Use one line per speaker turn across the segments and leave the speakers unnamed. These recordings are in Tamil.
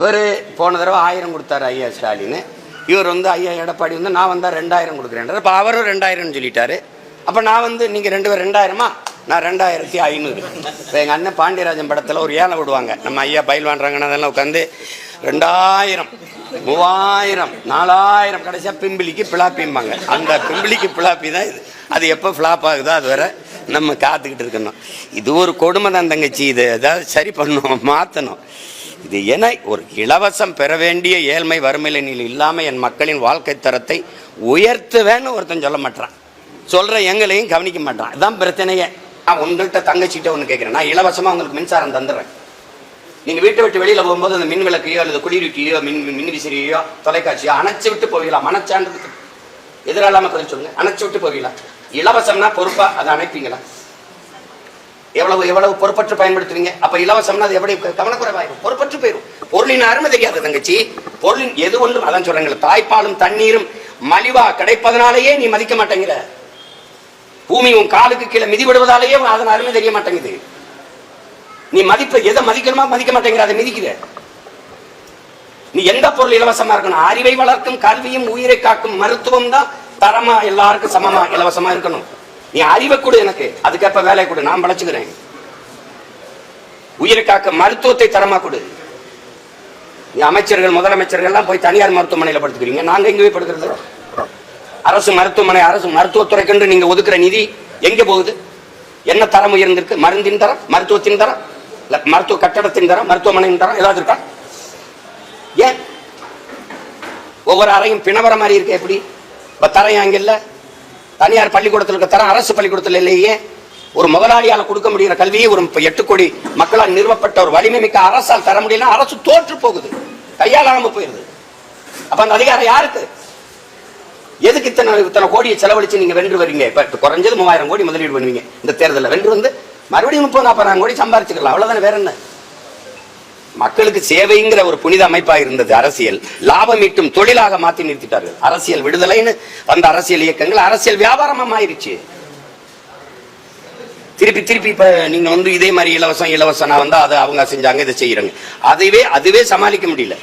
இவர் போன தடவை 1000 கொடுத்தாரு ஐயா ஸ்டாலின். இவர் வந்து ஐயா எடப்பாடி வந்து நான் வந்தால் 2000 கொடுக்குறேன். அப்போ அவரும் 2000 சொல்லிட்டாரு. அப்போ நான் வந்து நீங்கள் 2 பேர் 2000மா, நான் 2500. இப்போ எங்கள் அண்ணன் பாண்டியராஜன் படத்தில் ஒரு ஏலம் விடுவாங்க. நம்ம ஐயா பயில் வாங்குறாங்கன்னா அதெல்லாம் உட்காந்து 2000, 3000, 4000 கடைசியாக பிம்பிளிக்கு பிளாப்பிம்பாங்க. அந்த பிம்பிளிக்கு பிளாப்பி தான் இது. அது எப்போ ஃப்ளாப் ஆகுதோ அது வரை நம்ம காத்துக்கிட்டு இருக்கணும். இது ஒரு கொடுமை தான் தங்கச்சி. இது ஏதாவது சரி பண்ணணும், மாற்றணும். இது என ஒரு இலவசம் பெற வேண்டிய ஏழ்மை வறுமை நிலையில் இல்லாமல் என் மக்களின் வாழ்க்கை தரத்தை உயர்த்துவேன்னு ஒருத்தன் சொல்ல மாட்டான். சொல்கிற எங்களையும் கவனிக்க மாட்டான். இதுதான் பிரச்சனையே. நான் உங்கள்கிட்ட தங்கச்சிட்ட ஒன்று கேட்குறேன். நான் இலவசமாக உங்களுக்கு மின்சாரம் தந்துடுறேன். நீங்கள் வீட்டை விட்டு வெளியில் போகும்போது அந்த மின் விளக்கையோ அல்லது குளிரூட்டியோ மின் விசிறியோ தொலைக்காட்சியோ அணைச்சி விட்டு போவீங்களா? மனச்சான்றதுக்கு எதிராளாமல் பதில் சொல்லுங்க. அணைச்சி விட்டு போவீங்களா? இலவசம்னா பொறுப்பாக அதை அணைப்பீங்களா? எவ்வளவு பொறுப்பற்று பயன்படுத்துவீங்க? அப்ப இலவசம்னா அது எப்படி கவனக்குறைவாயிரும், பொறுப்பற்று போயிடும். பொருளின் அருமை தெரியாது தங்கச்சி. பொருளின் எது ஒன்றும் அதான் சொல்றாங்க, தாய்ப்பாலும் தண்ணீரும் மலிவா கிடைப்பதனாலேயே நீ மதிக்க மாட்டேங்கிற. பூமி உன் காலுக்கு கீழே மிதிவிடுவதாலேயே அதன் அருமை தெரிய மாட்டேங்குது. நீ மதிப்ப எதை மதிக்கணுமா மதிக்க மாட்டேங்கிற, அதை மிதிக்கிற. நீ எந்த பொருள் இலவசமா இருக்கணும்? அறிவை வளர்க்கும் கல்வியும் உயிரை காக்கும் மருத்துவம் தான் தரமா எல்லாருக்கும் சமமா இலவசமா இருக்கணும். நீ அறிவை கொடு, எனக்கு அதுக்கேற்ப வேலை கொடு, நான் பழச்சுக்கிறேன். உயிரை காக்க மருத்துவத்தை தரமா கொடு. நீ அமைச்சர்கள் முதலமைச்சர்கள் எல்லாம் போய் தனியார் மருத்துவமனையில படுத்துக்கிறீங்க. நாங்க எங்க போய் படுக்கிறது? அரசு மருத்துவமனை, அரசு மருத்துவத்துறைக்கு நீங்க ஒதுக்குற நிதி எங்க போகுது? என்ன தரம் உயர்ந்திருக்கு? மருந்தின் தரம், மருத்துவத்தின் தரம், மருத்துவ கட்டடத்தின் தரம், மருத்துவமனையின் தரம் ஏதாவது இருக்கா? ஏன் ஒவ்வொரு அறையும் பிணவர மாதிரி இருக்கு? எப்படி தரம் அங்க இல்ல? தனியார் பள்ளிக்கூடத்தில் இருக்க தரம் அரசு பள்ளிக்கூடத்தில் இல்லையே. ஒரு முதலாளியால் கொடுக்க முடிகிற கல்வியை ஒரு 8 கோடி மக்களால் நிறுவப்பட்ட ஒரு வலிமை மிக்க அரசால் தர முடியல. அரசு தோற்று போகுது, கையாளாம போயிருது. அப்ப அந்த அதிகாரம் யாருக்கு? எதுக்கு இத்தனை கோடியை செலவழிச்சு நீங்க வென்று வரீங்க? இப்ப குறைஞ்சது 3000 கோடி முதலீடு பண்ணுவீங்க இந்த தேர்தலில். வென்று வந்து மறுபடியும் 30-40 கோடி சம்பாரிச்சுக்கலாம். அவ்வளவுதானே, வேற என்ன? மக்களுக்கு சேவைங்கிற ஒரு புனித அமைப்பா இருந்தது அரசியல். லாபம் ஈட்டும் தொழிலாக மாற்றி நிறுத்திட்டார்கள். அரசியல் விடுதலைன்னு வந்த அரசியல் இயக்கங்கள் அரசியல் வியாபாரமா ஆயிருச்சு. திருப்பி இப்ப நீங்க வந்து இதே மாதிரி இலவசம் நான் வந்தா அதை அவங்க செஞ்சாங்க, இதை செய்யறாங்க. அதுவே சமாளிக்க முடியல.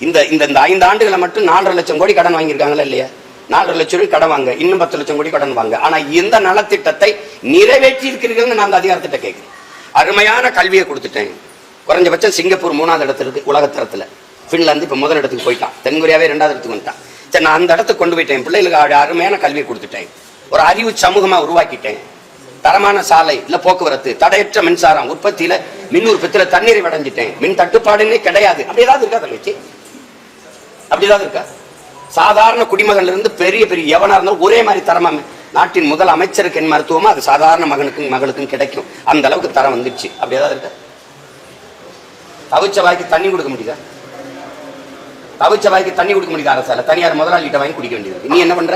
இந்த 5 ஆண்டுகளை மட்டும் 4.5 லட்சம் கோடி கடன் வாங்கியிருக்காங்களா இல்லையா? 4.5 லட்சம் கோடி கடன் வாங்க, இன்னும் 10 லட்சம் கோடி கடன் வாங்க. ஆனா எந்த நலத்திட்டத்தை நிறைவேற்றி இருக்கிறீர்கள்? நான் அந்த அதிகாரத்திட்ட கேட்கிறேன். அருமையான கல்வியை கொடுத்துட்டேன். குறைஞ்சபட்சம் சிங்கப்பூர் 3வது இடத்துல இருக்கு உலகத்தரத்துல. பின்லாந்து இப்ப முதல் இடத்துக்கு போயிட்டான். தென்கொரியாவே 2வது இடத்துக்கு வந்துட்டான். சரி, நான் அந்த இடத்துக்கு கொண்டு போயிட்டேன். பிள்ளைகளுக்கு அருமையான கல்வியை கொடுத்துட்டேன். ஒரு அறிவு சமூகமா உருவாக்கிட்டேன். தரமான சாலை இல்ல போக்குவரத்து, தடையற்ற மின்சாரம் உற்பத்தியில, மின் உற்பத்தியில தண்ணீரை அடைஞ்சிட்டேன். மின் தட்டுப்பாடுன்னே கிடையாது. அப்படி ஏதாவது இருக்கா தங்கச்சி? அப்படி ஏதாவது இருக்கா? சாதாரண குடிமகன்ல இருந்து பெரிய எவனா இருந்தாலும் ஒரே மாதிரி தரமா நாட்டின் முதல் அமைச்சருக்கு என் மருத்துவமா அது சாதாரண மகனுக்கும் மகளுக்கும் கிடைக்கும். அந்த அளவுக்கு தரம் வந்துடுச்சு. அப்படி ஏதாவது இருக்கா? தவிச்ச வாய்க்கு தண்ணி கொடுக்க முடியுதா? தவிச்ச வாய்க்கு தண்ணி கொடுக்க முடியுதா அரசால? தனியார் முதலாளிகிட்ட வாங்கி குடிக்க வேண்டியது. நீ என்ன பண்ற?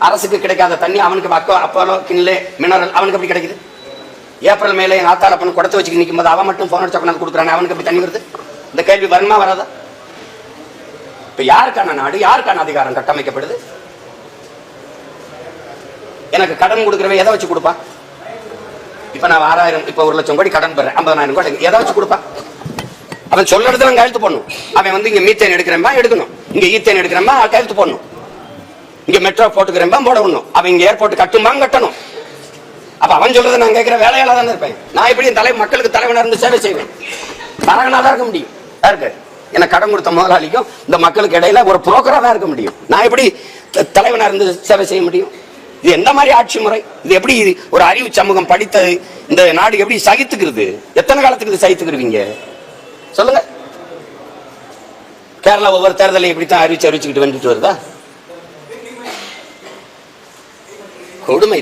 அரசுக்கு கிடைக்காத தண்ணி அவனுக்கு அப்போலோ கிண்லே மினரல் அவனுக்கு எப்படி கிடைக்குது? ஏப்ரல் மேலே என் ஆத்தால பண்ண குடத்தை வச்சுக்க நிற்கும் போது அவன் மட்டும் போன் அடிச்சா கொண்டாந்து கொடுக்குறானே, அவனுக்கு எப்படி தண்ணி வருது? இந்த கேள்வி வருமா வராதா? இப்ப யாருக்கான நாடு, யாருக்கான அதிகாரம் கட்டமைக்கப்படுது? எனக்கு கடன் கொடுக்குறவன் எதை வச்சு கொடுப்பான்? இப்ப நான் 6000, இப்ப 1 லட்சம் கோடி கடன் பெறேன், 50,000 கோடி எதை வச்சு கொடுப்பான்? அவன் சொல்ல இடத்துல கையெழுத்து போடணும். அவன் வந்து இங்க மீத்தேன் எடுக்கிறேன்பா எடுக்கணும், இங்க ஈத்தேன் எடுக்கிறேன்பா கையெழுத்து போடணும், இங்க மெட்ரோ போட்டுக்கிறேன்பா போடணும், அவன் இங்க ஏர்போர்ட் கட்டும்பா கட்டணும். அப்ப அவன் சொல்றதை நான் கேட்கிற வேலையால தானே இருப்பேன். நான் எப்படி மக்களுக்கு தலைவனா இருந்து சேவை செய்வேன்? தரகனா தான் இருக்க முடியும். யாருக்கு? எனக்கு கடன் கொடுத்த முதலாளிக்கும் இந்த மக்களுக்கு இடையில ஒரு புரோக்கரா தான் இருக்க முடியும். நான் எப்படி தலைவனா இருந்து சேவை செய்ய முடியும்? இது எந்த மாதிரி ஆட்சி முறை? இது எப்படி ஒரு அறிவு சமூகம் படித்த இந்த நாடு எப்படி சகித்துக்கிறது? எத்தனை காலத்துக்கு இது சகித்துக்கிறீங்க சொல்லுங்க? கேரளா ஒவ்வொரு தேர்தலையும் எப்படித்தான் அறிவிச்சுக்கிட்டு வந்துட்டு வருதா? கொடுமை.